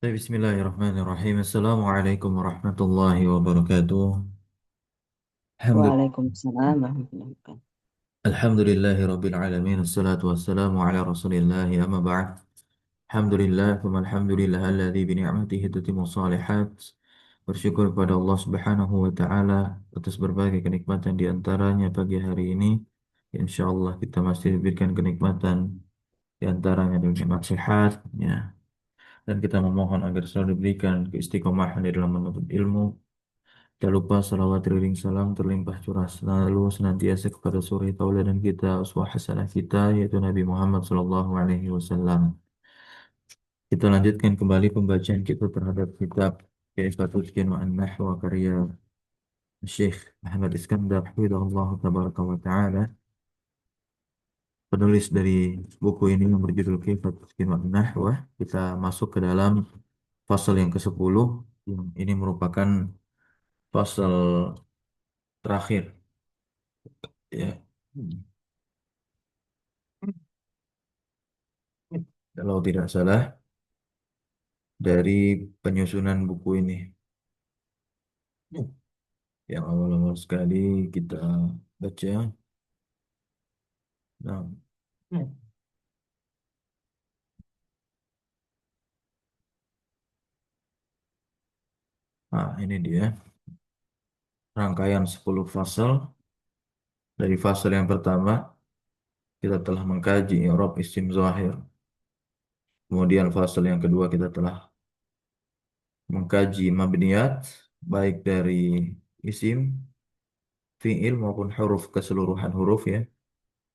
Bismillahirrahmanirrahim. Assalamualaikum warahmatullahi wabarakatuh. Alhamdulillah, Waalaikumsalam warahmatullahi wabarakatuh. alhamdulillahi rabbil alamin. Assalatu wassalamu ala rasulillahi amma ba'd. Alhamdulillah, thumma alhamdulillah alladzi bi ni'matihi tatimmu shalihat. Bersyukur kepada Allah Subhanahu wa taala atas berbagai kenikmatan di antaranya pagi hari ini. Insyaallah kita masih diberikan kenikmatan di antaranya dengan nikmat sehat, ya. Dan kita memohon agar selalu diberikan keistiqomahan di dalam menuntut ilmu. Tak lupa salawat ring salam terlimpah curah selalu senantiasa kepada suri tauladan kita, uswah hasanah kita, yaitu Nabi Muhammad SAW. Kita lanjutkan kembali pembacaan kita terhadap kitab Kaifatul Qinu an-Nahwa karya Syekh Ahmad Iskandar Hafizahullah Tabaraka wa Ta'ala. Penulis dari buku ini yang berjudul Kaifatul Qinu an-Nahwa. Kita masuk ke dalam fasal yang ke-10, yang ini merupakan fasal terakhir, ya. Kalau tidak salah dari penyusunan buku ini. Yang awal-awal sekali kita baca. Nah, ini dia rangkaian 10 fasal. Dari fasal yang pertama kita telah mengkaji i'rab isim zahir. Kemudian fasal yang kedua kita telah mengkaji mabniyat baik dari isim, fi'il maupun huruf, keseluruhan huruf, ya.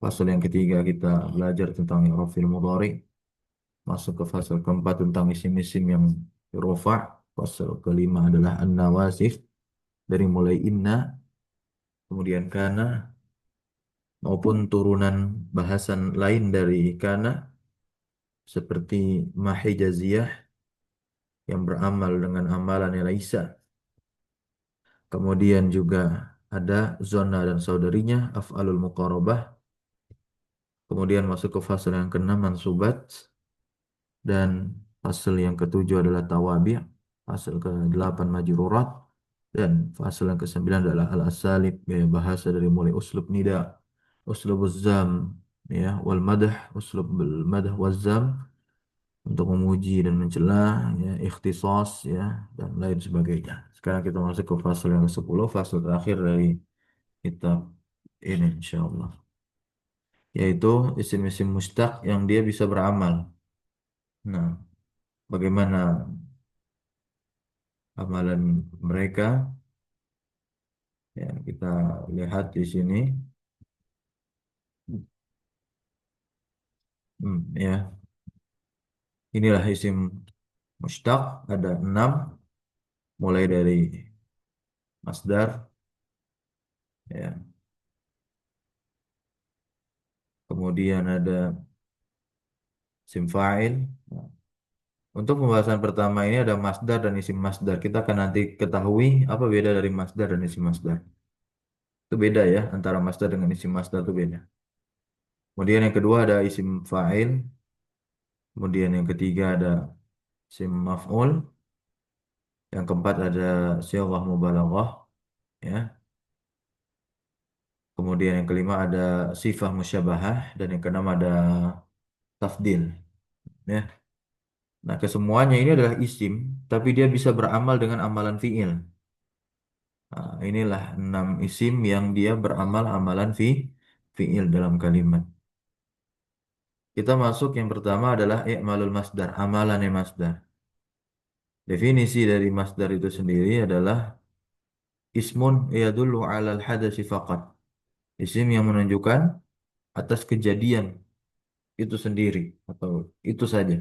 Fasal yang ketiga kita belajar tentang i'rab fi'il mudhari. Masuk ke fasal keempat tentang isim-isim yang rofa. Fasal kelima adalah an-nawasif, dari mulai inna, kemudian kana, maupun turunan bahasan lain dari kana, seperti mahijaziyah yang beramal dengan amalan laisa. Kemudian juga ada zona dan saudarinya, af'alul muqarabah. Kemudian masuk ke fasal yang keenam, mansubat. Dan fasal yang ketujuh adalah tawabi', fasal ke-8 majrurat, dan fasal yang ke-9 adalah al-asalib, gaya bahasa dari mulai uslub nida, uslub zam, ya, wal madah, uslub bil madah wal zam, untuk memuji dan mencela, ya, ikhtisas, ya, dan lain sebagainya. Sekarang kita masuk ke fasal yang ke-10, fasal terakhir dari kitab ini insyaallah, yaitu isim-isim mustaq yang dia bisa beramal. Nah, bagaimana amalan mereka, ya, kita lihat di sini. Ya, inilah isim mustaq, ada 6, mulai dari masdar, ya, kemudian ada isim fa'il. Nah, untuk pembahasan pertama ini ada masdar dan isim masdar. Kita akan nanti ketahui apa beda dari masdar dan isim masdar. Itu beda, ya, antara masdar dengan isim masdar itu beda. Kemudian yang kedua ada isim fa'il. Kemudian yang ketiga ada isim maf'ul. Yang keempat ada sighah mubalaghah, ya. Kemudian yang kelima ada sifah musyabahah, dan yang keenam ada tafdil, ya. Nah, kesemuanya ini adalah isim, tapi dia bisa beramal dengan amalan fiil. Nah, inilah 6 isim yang dia beramal amalan fiil dalam kalimat. Kita masuk yang pertama adalah i'malul masdar, amalannya masdar. Definisi dari masdar itu sendiri adalah ismun yadullu 'alal hadasi faqat. Isim yang menunjukkan atas kejadian itu sendiri atau itu saja.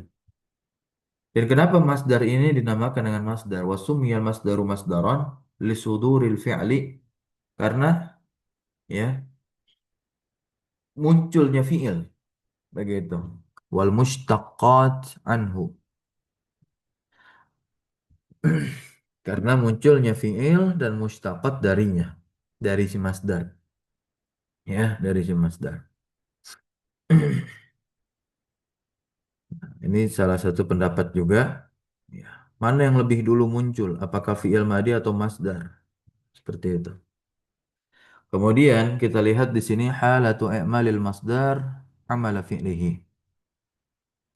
Dan kenapa masdar ini dinamakan dengan masdar? Wasumiyal masdaru masdaran lisuduril fi'li, karena, ya, munculnya fi'il, begitu. Wal mushtaqqat anhu, karena munculnya fi'il dan mushtaqat darinya, dari si masdar, ya, dari si masdar. Ini salah satu pendapat juga. Ya. Mana yang lebih dulu muncul? Apakah fi'il madi atau masdar? Seperti itu. Kemudian kita lihat di sini halatu i'malil masdar amala fi'lihi.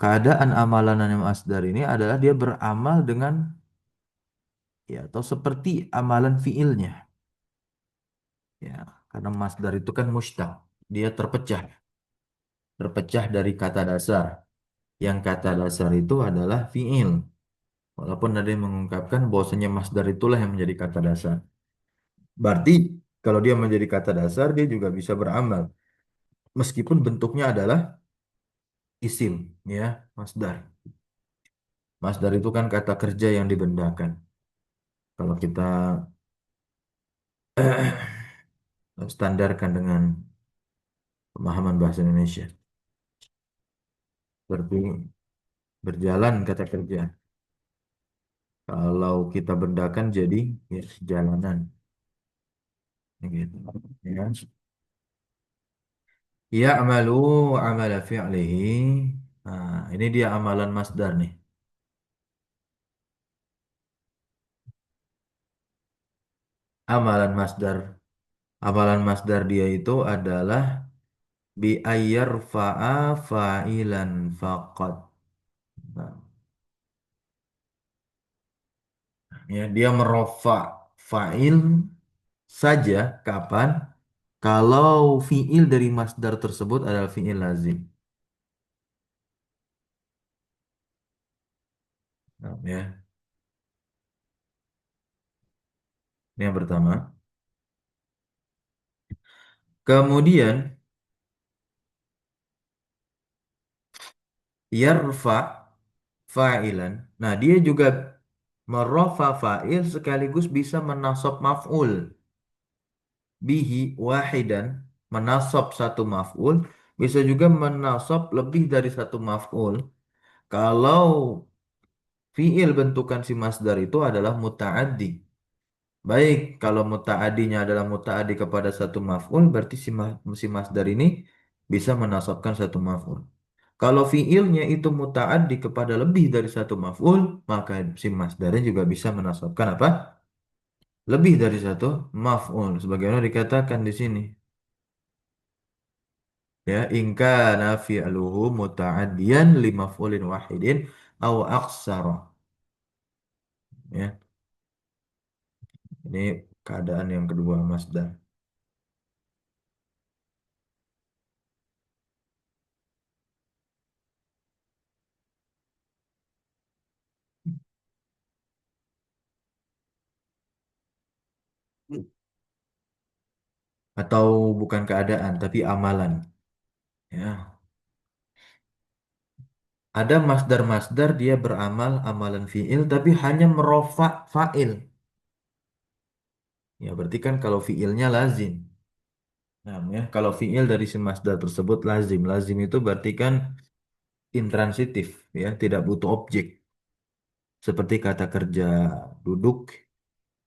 Keadaan amalan yang masdar ini adalah dia beramal dengan ya atau seperti amalan fi'ilnya. Ya, karena masdar itu kan mustaq. Dia terpecah dari kata dasar. Yang kata dasar itu adalah fi'il. Walaupun ada yang mengungkapkan bahwasanya masdar itulah yang menjadi kata dasar. Berarti kalau dia menjadi kata dasar, dia juga bisa beramal. Meskipun bentuknya adalah isim, ya, masdar. Masdar itu kan kata kerja yang dibendakan. Kalau kita standarkan dengan pemahaman bahasa Indonesia. Seperti berjalan kata kerja. Kalau kita bendakan jadi ya, jalanan. Gitu. Ya. Ya'malu amala fi'lihi. Nah, ini dia amalan masdar nih. Amalan masdar. Amalan masdar dia itu adalah bi ayyarfa'a fa'ilan faqat. Nah, ya, dia merofa fa'il saja kapan? Kalau fi'il dari masdar tersebut adalah fi'il lazim. Nah, ya, ini yang pertama. Kemudian yarfa fa'ilan. Nah, dia juga merofa fa'il sekaligus bisa menasab maf'ul bihi wahidan, menasab satu maf'ul, bisa juga menasab lebih dari satu maf'ul. Kalau fi'il bentukan si masdar itu adalah muta'addi. Baik, kalau muta'adinya adalah muta'addi kepada satu maf'ul, berarti si masdar ini bisa menasabkan satu maf'ul. Kalau fi'ilnya itu muta'addi kepada lebih dari satu maf'ul, maka si masdarnya juga bisa menasabkan apa? Lebih dari satu maf'ul. Sebagaimana dikatakan di sini. Ya, ingka fi'luhu muta'addiyan li maf'ulin wahidin au aksara. Ya, ini keadaan yang kedua masdar. Atau bukan keadaan, tapi amalan. Ya, ada masdar-masdar dia beramal amalan fi'il tapi hanya merofa fa'il. Ya, berarti kan kalau fi'ilnya lazim. Nah, ya, kalau fi'il dari si masdar tersebut lazim. Lazim itu berarti kan intransitif, ya, tidak butuh objek. Seperti kata kerja duduk,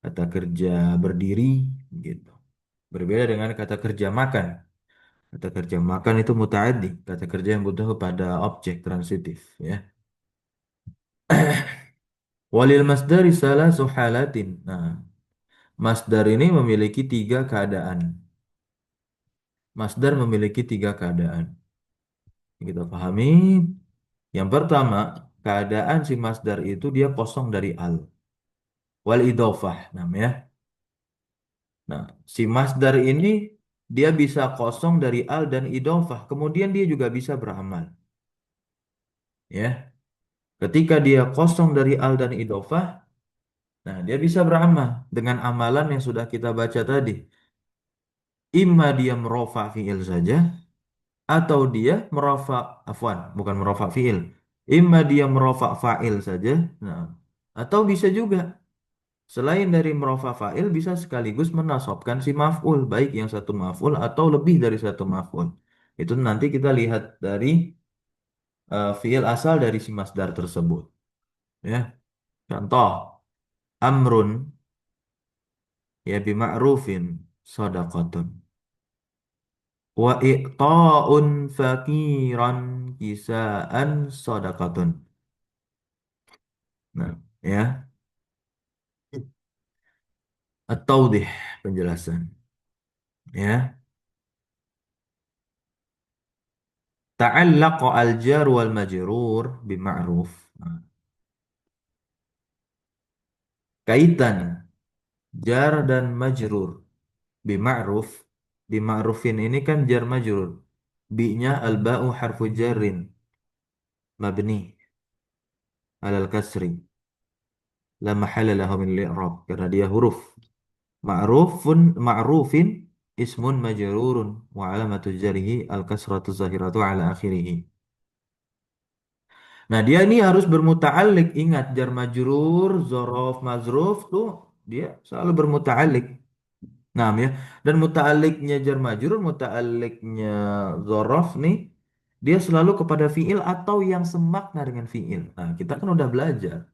kata kerja berdiri, gitu. Berbeda dengan kata kerja makan. Kata kerja makan itu mutaaddi, kata kerja yang butuh pada objek transitif, ya. Walil masdari salah suhalatin. Nah, masdar ini memiliki tiga keadaan. Masdar memiliki tiga keadaan. Kita pahami. Yang pertama, keadaan si masdar itu dia kosong dari al. Wal idofah namanya. Nah, si masdar ini dia bisa kosong dari al dan idofah. Kemudian dia juga bisa beramal. Ya, ketika dia kosong dari al dan idofah, nah dia bisa beramal dengan amalan yang sudah kita baca tadi. Imma dia merofa fiil saja, atau dia merofa afwan, bukan merofa fiil. Imma dia merofa fa'il saja. Nah, atau bisa juga selain dari merofa fa'il bisa sekaligus menasabkan si maf'ul, baik yang satu maf'ul atau lebih dari satu maf'ul. Itu nanti kita lihat dari fi'il asal dari si masdar tersebut. Ya, contoh amrun ya bima'rufin shadaqatun wa i'ta'un fakiran kisaan sodakotun. Nah, ya. Atau deh penjelasan. Ya. Ta'allaqa al-jar wal majrur bima'ruf. Nah, kaitan jar dan majrur bima'ruf. Bima'rufin ini kan jar majrur. Bi-nya al-ba'u harfu jarrin mabni alal kasri. La mahalla lahu min li'rab karena dia huruf. Ma'rufin ismun majrurun wa alamatu jarhi al-kasratu zahiratu ala akhirih. Nah, dia ini harus bermuta'alliq. Ingat, jar majrur, zorof, mazruf tuh dia selalu bermuta'alliq. Nah, ya. Dan muta'alliqnya jar majrur, muta'alliqnya zorof nih, dia selalu kepada fiil atau yang semakna dengan fiil. Nah, kita kan udah belajar.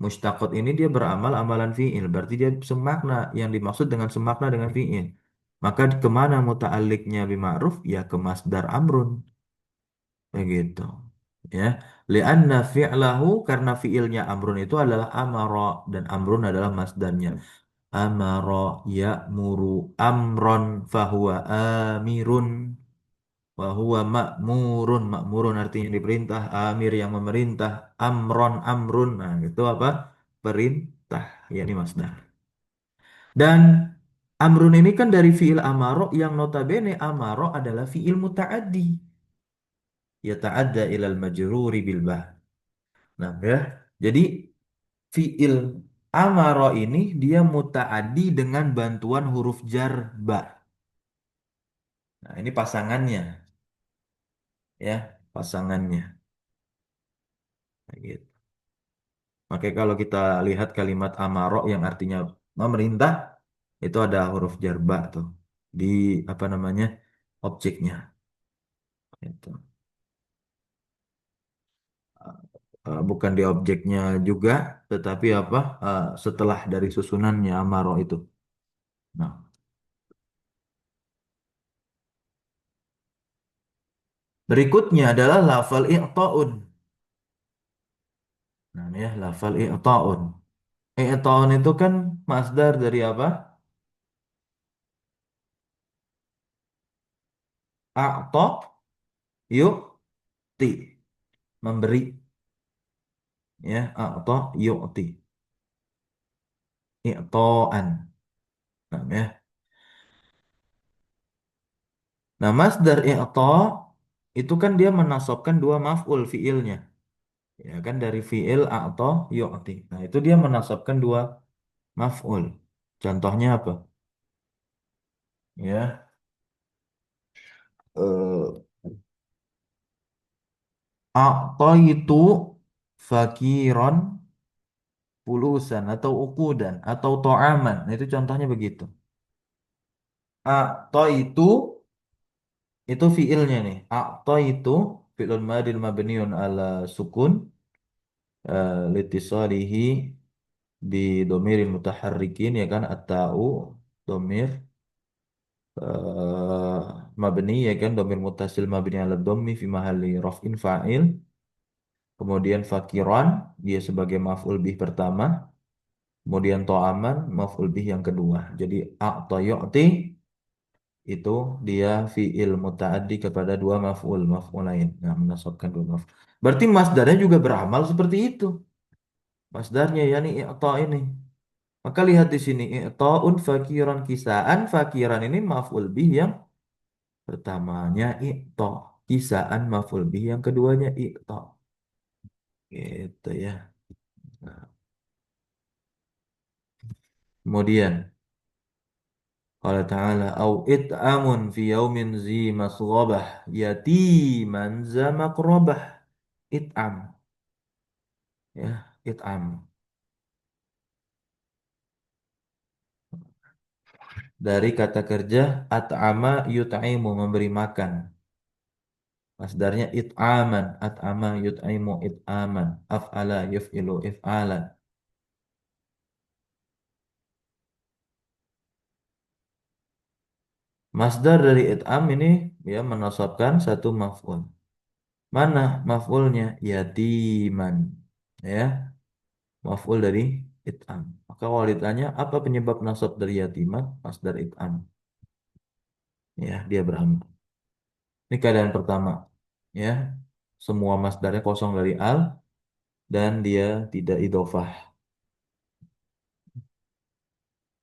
Mustaqot ini dia beramal amalan fiil. Berarti dia semakna. Yang dimaksud dengan semakna dengan fiil. Maka kemana muta'alliqnya bima'ruf? Ya ke masdar amrun. Begitu. Ya. Lianna fi'lahu karena fi'ilnya amrun itu adalah amara dan amrun adalah masdarnya. Amara ya'muru amron fahuwa amirun wa huwa ma'murun. Ma'murun artinya diperintah, amir yang memerintah, amron amrun. Nah, itu apa? Perintah, yakni masdar. Dan amrun ini kan dari fi'il amaro yang notabene amaro adalah fi'il muta'addi. Yata'adda ilal majruri bil bah. Nah, ya. Jadi fiil amaro ini dia mutaaddi dengan bantuan huruf jar ba. Nah, ini pasangannya ya, pasangannya. Nah, gitu. Makanya kalau kita lihat kalimat amaro yang artinya memerintah itu ada huruf jar ba tuh di apa namanya? Objeknya. Itu. Bukan di objeknya juga, tetapi apa? Setelah dari susunannya amaro itu. Nah, berikutnya adalah lafal i'ta'un. Nah, ini ya lafal i'ta'un. I'ta'un itu kan masdar dari apa? A'ta yu'ti. Memberi. Ya, a'ta yu'ti. I'ta'an. Nah, ya. Nah, masdar i'ta itu kan dia menasabkan dua maf'ul fiilnya. Ya kan dari fiil a'ta yu'ti. Nah, itu dia menasabkan dua maf'ul. Contohnya apa? Ya, eh a'ta itu fakiron pulusan atau ukudan atau to'aman. Nah, itu contohnya begitu. A'ta itu fiilnya nih. A'ta itu fi'lun madin mabniun ala sukun litisalihi bi domirin mutaharrikin ya kan at-ta'u domir mabni ya kan domir mutasil mabni ala dhammi fi mahalli raf'in fa'il. Kemudian fakiran dia sebagai maf'ul bih pertama. Kemudian to'aman maf'ul bih yang kedua. Jadi a'ta yu'ti itu dia fiil mutaaddi kepada dua maf'ul lain. Nah, menasabkan dua maf'ul. Berarti masdarnya juga beramal seperti itu. Masdarnya yakni i'ta ini. Maka lihat di sini i'ta'un fakiran kisaan. Fakiran ini maf'ul bih yang pertamanya i'ta. Kisaan maf'ul bih yang keduanya i'ta. Gitu ya. Nah, kemudian qala ta'ala au it'amun fi yaumin zi masghabah yatiman za maqrabah. It'am ya, it'am dari kata kerja at'ama yut'imu memberi makan. Masdarnya it'aman, at'ama yut'imu it'aman, af'ala yuf'ilu if'alan. Masdar dari it'am ini ya menasabkan satu maf'ul. Mana maf'ulnya? Yatiman. Ya, maf'ul dari it'am. Maka kalau ditanya apa penyebab nasab dari yatiman? Masdar it'am. Ya, dia beramal. Ini keadaan pertama. Ya, semua masdarnya kosong dari al dan dia tidak idofah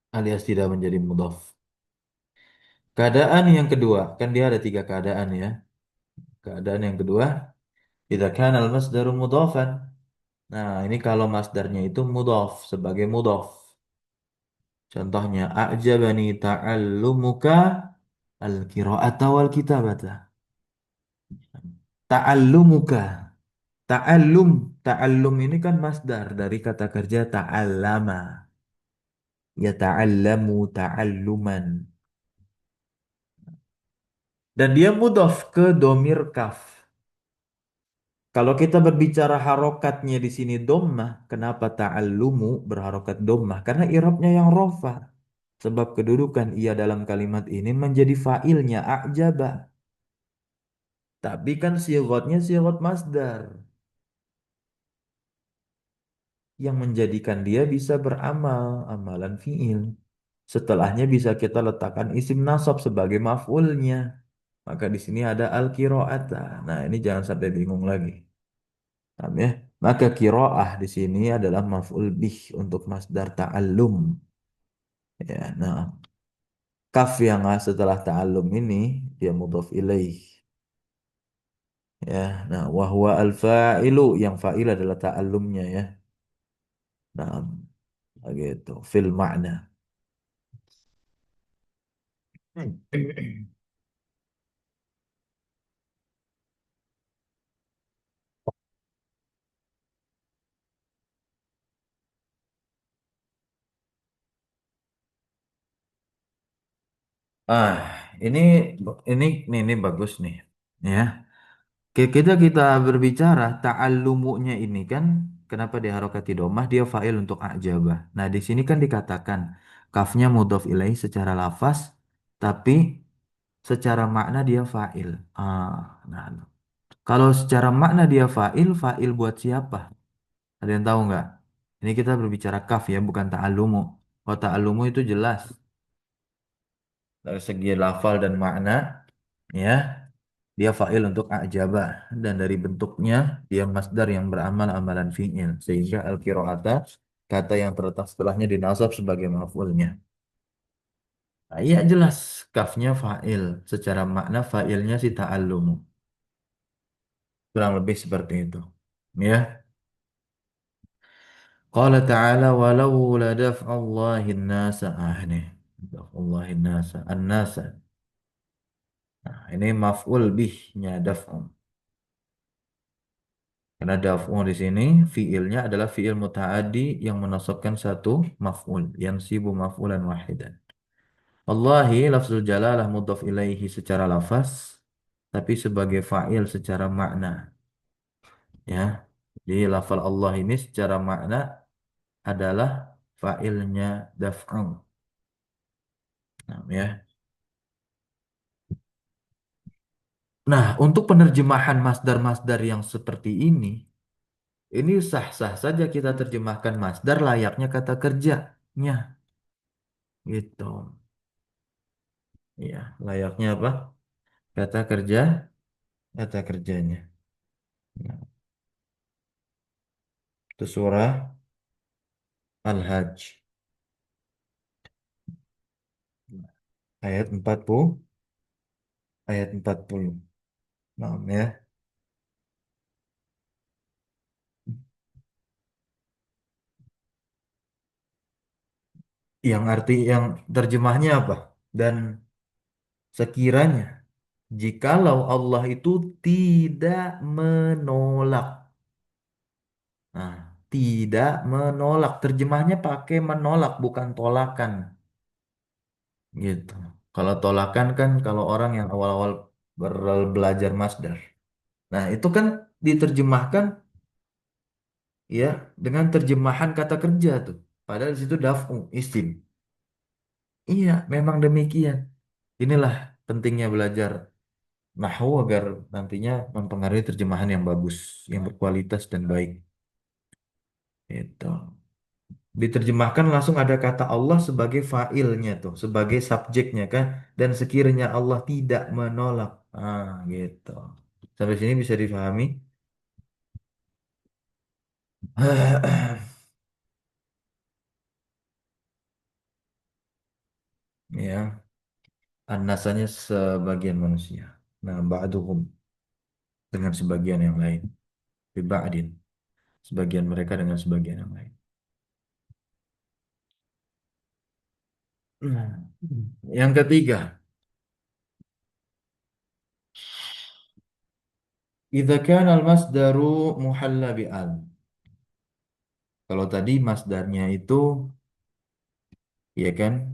alias tidak menjadi mudhaf. Keadaan yang kedua, kan dia ada tiga keadaan ya. Keadaan yang kedua, idza kana al-masdaru mudhafan. Nah, ini kalau masdarnya itu mudhaf sebagai mudhaf. Contohnya, a'jabani ta'allumuka al-qira'ata wal kitabata. Ta'allumuka. Ta'allum. Ta'allum ini kan masdar dari kata kerja ta'allama. Ya ta'allamu ta'alluman. Dan dia mudhaf ke domir kaf. Kalau kita berbicara harokatnya di sini dommah, kenapa ta'allumu berharokat dommah? Karena irabnya yang rofa. Sebab kedudukan ia dalam kalimat ini menjadi fa'ilnya a'jaba. Tapi kan sighotnya sighot masdar yang menjadikan dia bisa beramal amalan fi'il. Setelahnya bisa kita letakkan isim nasab sebagai maf'ulnya. Maka di sini ada al-qira'ata. Nah, ini jangan sampai bingung lagi. Paham ya? Maka kiroah di sini adalah maf'ul bih untuk masdar ta'allum. Ya, nah, kaf yang setelah ta'allum ini dia mudhaf ilaih. Ya, nah, wahwa al-fa'ilu yang fa'il adalah ta'allumnya ya. Nah, begitu. Fil makna. Ah, ini ini bagus nih. Ya. Kita berbicara ta'allumunya ini kan kenapa diharokati domah dia fa'il untuk a'jabah. Nah, di sini kan dikatakan kafnya mudhof ilaih secara lafaz tapi secara makna dia fa'il. Ah, nah, kalau secara makna dia fa'il, fa'il buat siapa? Ada yang tahu nggak? Ini kita berbicara kaf ya, bukan ta'allumu. Kalau ta'allumu itu jelas dari segi lafal dan makna ya. Dia fa'il untuk a'jaba dan dari bentuknya dia masdar yang beramal amalan fi'il sehingga al-qira'ata kata yang terletak setelahnya dinasab sebagai maf'ulnya. Nah, iya jelas kafnya fa'il secara makna fa'ilnya si ta'allumu kurang lebih seperti itu ya. Qala ta'ala walau la daf'allahi an-nasa nih daf'allahi an-nasa an-nasa. Nah, ini maf'ul bihnya daf'un. Karena daf'u di sini fiilnya adalah fiil muta'addi yang menasabkan satu maf'ul, yang sibu maf'ulan wahidan. Allahi lafzul jalalah mudhaf ilaihi secara lafaz, tapi sebagai fa'il secara makna. Ya, jadi lafal Allah ini secara makna adalah fa'ilnya daf'u. Nah, ya. Nah, untuk penerjemahan masdar-masdar yang seperti ini sah-sah saja kita terjemahkan masdar layaknya kata kerjanya. Gitu. Iya, layaknya apa? Kata kerja, kata kerjanya. Nah, itu surah Al-Hajj ayat 40, ayat 40. Nah, ya. Yang arti yang terjemahnya apa? Dan sekiranya jikalau Allah itu tidak menolak. Nah, tidak menolak. Terjemahnya pakai menolak bukan tolakan gitu. Kalau tolakan kan kalau orang yang awal-awal belajar masdar. Nah, itu kan diterjemahkan ya dengan terjemahan kata kerja tuh. Padahal di situ daf'u isim. Iya, memang demikian. Inilah pentingnya belajar nahwu agar nantinya mempengaruhi terjemahan yang bagus, yang berkualitas dan baik. Itu. Diterjemahkan langsung ada kata Allah sebagai fa'ilnya tuh, sebagai subjeknya kan, dan sekiranya Allah tidak menolak. Ah, gitu. Sampai sini bisa difahami? Ya, anasanya sebagian manusia. Nah, ba'duhum dengan sebagian yang lain. Biba'din. Sebagian mereka dengan sebagian yang lain. Nah, yang ketiga, idza kana al-masdaru muhalla bi'al. Kalau tadi masdarnya itu ya kan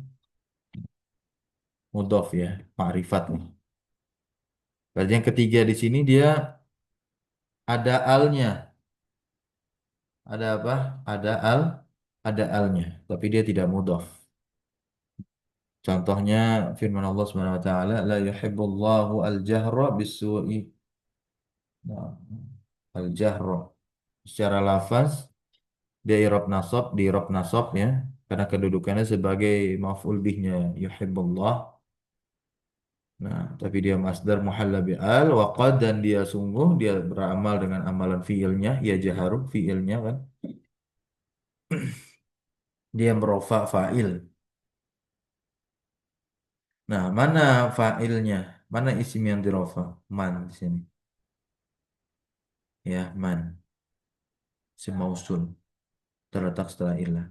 mudhof ya, ma'rifat nih. Berarti yang ketiga di sini dia ada alnya. Ada apa? Ada al, ada alnya, tapi dia tidak mudhof. Contohnya firman Allah Subhanahu wa taala, la yuhibbullahu al-jahra bis-su'i. Nah, al-jahra secara lafaz dia di i'rab nasab ya, karena kedudukannya sebagai maf'ul bihnya yuhibbullah. Nah, tapi dia masdar muhalla bi'al wa qad dan dia sungguh dia beramal dengan amalan fiilnya ya jaharu fiilnya kan. Dia merofa fa'il. Nah, mana fa'ilnya? Mana isim yang dirofa? Man di sini. Ya, man. Isim mausul terletak setelah ilah.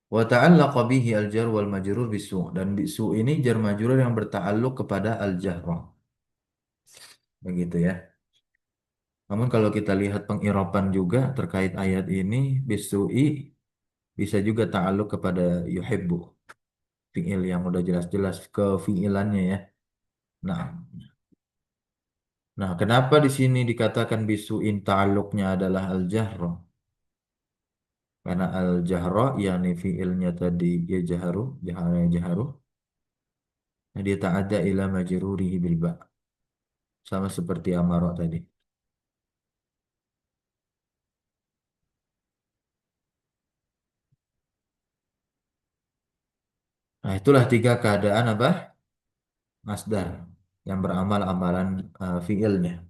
Wa ta'allaqa bihi al-jar wal majrur bisu. Dan bisu ini jar majrur yang berta'alluq kepada al-jahra. Begitu ya. Namun kalau kita lihat pengirapan juga terkait ayat ini, bisu'i bisa juga ta'alluq kepada yuhibbu. Fi'il yang udah jelas-jelas ke fi'ilannya ya. Nah, nah kenapa di sini dikatakan bisu'in ta'alluqnya adalah al-jahra? Karena al-jahra yakni fi'ilnya tadi ya jaharu, jahara jaharu. Nah, dia ta'adda ila majrurihi bil ba. Sama seperti amaro tadi. Nah, itulah tiga keadaan apa? Masdar yang beramal amalan fi'ilnya,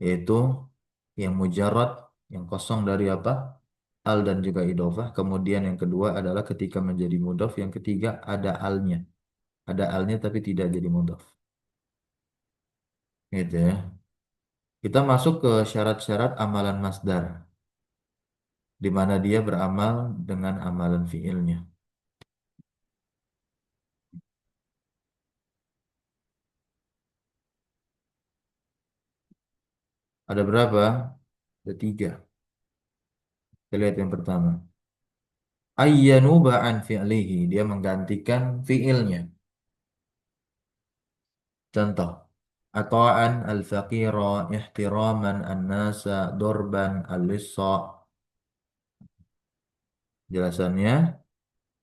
yaitu yang mujarrad, yang kosong dari apa? Al dan juga idofah. Kemudian yang kedua adalah ketika menjadi mudhof. Yang ketiga ada alnya. Ada alnya tapi tidak jadi mudhof. Gitu ya. Kita masuk ke syarat-syarat amalan masdar, di mana dia beramal dengan amalan fi'ilnya. Ada berapa? Ada tiga. Kita lihat yang pertama. Ayyanuba an fi'lihi. Dia menggantikan fi'ilnya. Contoh. Ata'an al-faqira, ihtiraman an-nasa, dorban al-lissa. Jelasannya,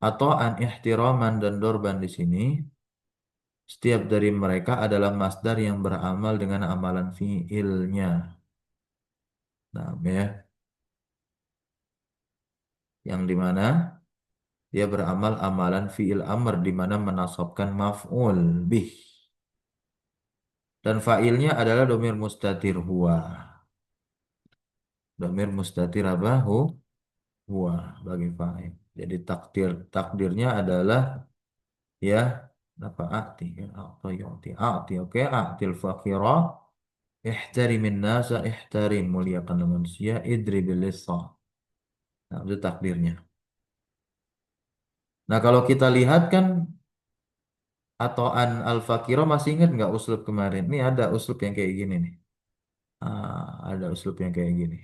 ata'an, ihtiraman, dan dorban di sini, setiap dari mereka adalah masdar yang beramal dengan amalan fi'ilnya. Nah, ya, yang dimana dia beramal amalan fi'il amr di mana menasabkan maf'ul bih. Dan fa'ilnya adalah domir mustatir huwa. Domir mustatir apa? Huwa bagi fa'il. Jadi takdirnya adalah ya apa a'ti ya a'ta yu'ti a'ti oke a'til faqira ihtarimin nasa ihtarim muliakan manusia idribil lissa. Nah, itu takdirnya. Nah, kalau kita lihat kan atoan al-faqira masih ingat nggak uslub kemarin? Ini ada uslub yang kayak gini nih. Ada uslub yang kayak gini.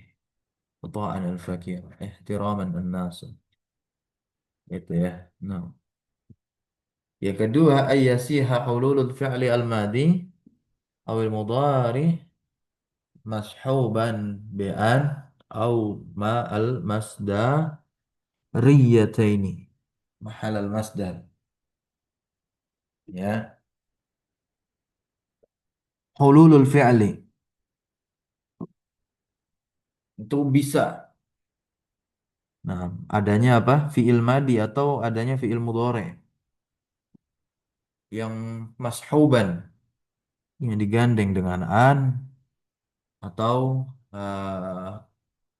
Atoan al-faqira ihtiraman an-nas. Itu ya. Nah, yang kedua ayyasiha hululul fi'li al-madi awil mudhari mashuban bi'an au ma'al masdariyataini mahal al masdar ya Hululul fi'li itu bisa. Nah, adanya apa? Fi'il madi atau adanya fi'il mudhari yang mashuban yang digandeng dengan an atau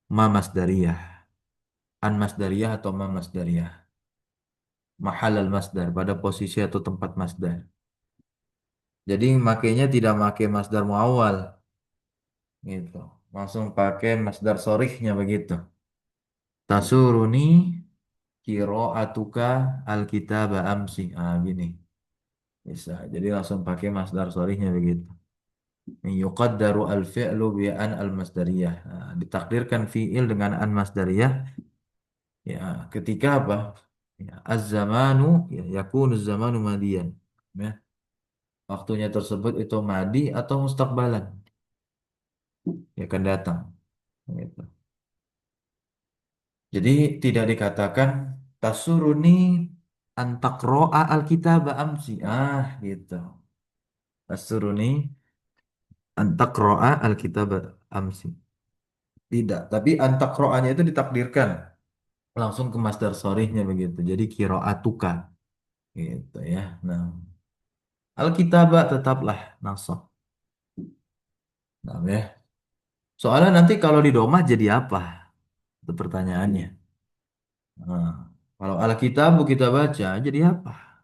ma masdariyah. An masdariyah atau ma masdariyah. Mahal al masdar pada posisi atau tempat masdar. Jadi makainya tidak pakai masdar muawwal gitu. Langsung pakai masdar sorihnya begitu. Tasuruni qiraatuka alkitaba amsi. Ah gini. Bisa. Jadi langsung pakai masdar sorihnya begitu. Yuqaddaru al-fi'lu bi an al-masdariyah. Nah, ditakdirkan fi'il dengan an masdariyah ya ketika apa? Ya, az-zamanu ya yakunu az-zamanu madiyan. Ya, waktunya tersebut itu madi atau mustakbalan. Ya akan datang. Gitu. Jadi tidak dikatakan tasuruni antakroa alkitab amsi. Ah, gitu. Tasuruni antakroa alkitab amsi. Tidak, tapi antakroanya itu ditakdirkan langsung ke masdar sorihnya begitu. Jadi kiroatuka gitu ya. Nah, alkitabah tetaplah nasab. Nah, ya. Soalnya nanti kalau di domah jadi apa? Itu pertanyaannya. Nah, kalau alkitabu kita baca jadi apa?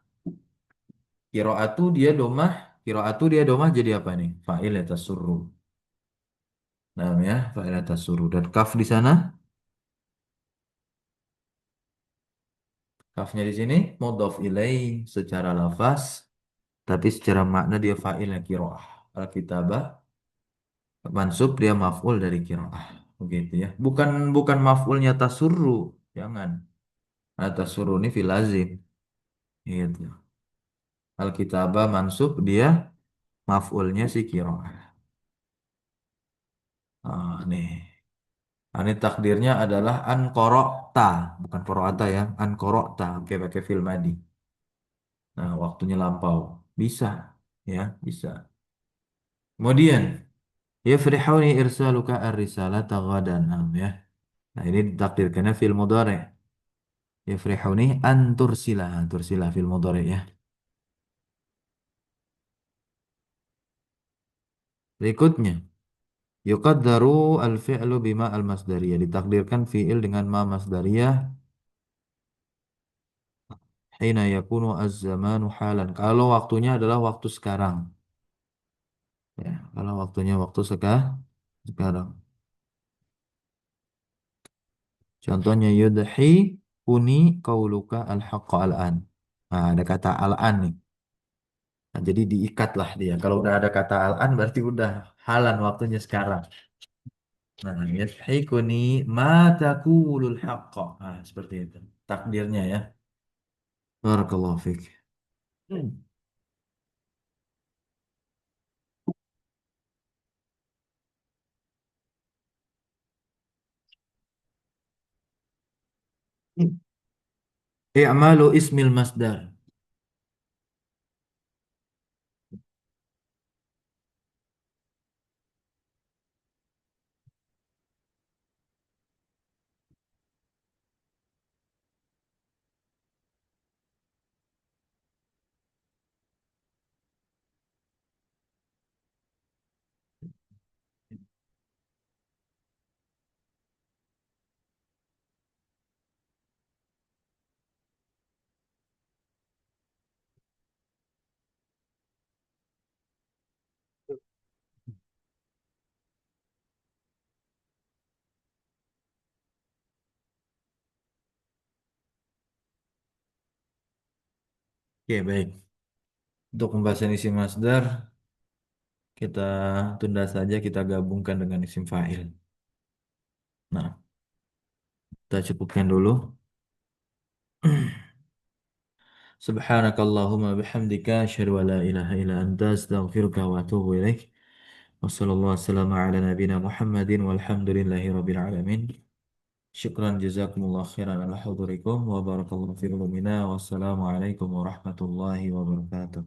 Kiroatu dia domah, kiroatu dia domah jadi apa nih? Fa'il ya tasurru. Nah, ya, fa'il ya tasurru. Dan kaf di sana, kafnya di sini mudhof ilai secara lafaz, tapi secara makna dia fa'il ya kiroah. Alkitabah mansub dia maf'ul dari kiroah. Begitu ya. Bukan bukan maf'ulnya tasurru, jangan. Nah, tasurru ini fil lazim. Gitu. Alkitabah mansub dia maf'ulnya si kiroah. Ah, nih. Nah, ini takdirnya adalah an korokta, bukan koroata ya, an korokta, oke pakai fil madi. Nah, waktunya lampau, bisa, ya, bisa. Kemudian, yafrihuni irsaluka ar-risalata ghadan, ya. Nah, ini ditakdirkannya fil mudhari. Yafrihuni an tursila, tursila fil mudhari ya. Berikutnya, yuqaddaru al-fi'lu bima al-masdariyah, ditakdirkan fi'il dengan ma masdariyah hina yakunu az-zamanu halan. Kalau waktunya adalah waktu sekarang. Ya, kalau waktunya waktu sekarang. Contohnya yudhi kuni kauluka al-haqqa al-an. Nah, ada kata al-an nih. Nah, jadi diikatlah dia. Kalau udah ada kata al-an berarti udah halan waktunya sekarang. Nah, yudhi kuni ma taqulul haqqa. Nah, seperti itu. Takdirnya ya. Barakallahu fiik. Hmm. I'malu ismil masdar. Oke, baik. Untuk pembahasan isim masdar, kita tunda saja, kita gabungkan dengan isim fa'il. Nah, kita cukupkan dulu. Subhanakallahumma bihamdika asyhadu an la ilaha illa anta astaghfiruka wa atubu ilaik. Wassallallahu wassalamu ala nabiyyina Muhammadin walhamdulillahi rabbil alamin. Syukran jazakumullah khairan ala hudurikum wa barakallahu fi ulumina. Wassalamu alaikum warahmatullahi wabarakatuh.